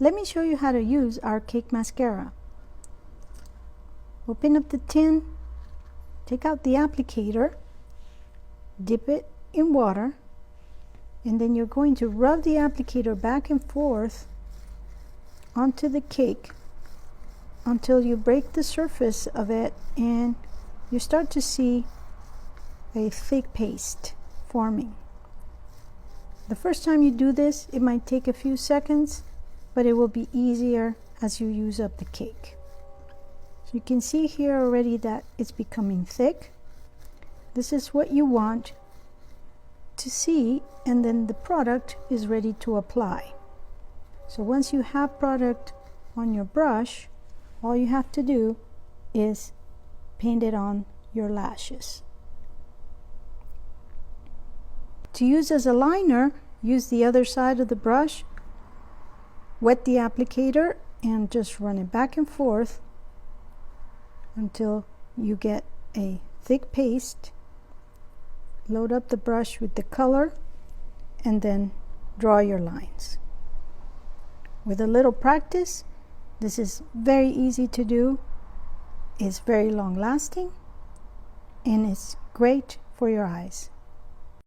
Let me show you how to use our Cake Mascara. Open up the tin, take out the applicator, dip it in water, and then you're going to rub the applicator back and forth onto the cake until you break the surface of it and you start to see a thick paste forming. The first time you do this, it might take a few seconds, but it will be easier as you use up the cake. So you can see here already that it's becoming thick. This is what you want to see, and then the product is ready to apply. So once you have product on your brush, all you have to do is paint it on your lashes. To use as a liner, use the other side of the brush, wet the applicator, and just run it back and forth until you get a thick paste. Load up the brush with the color and then draw your lines. With a little practice, this is very easy to do, it's very long lasting, and it's great for your eyes.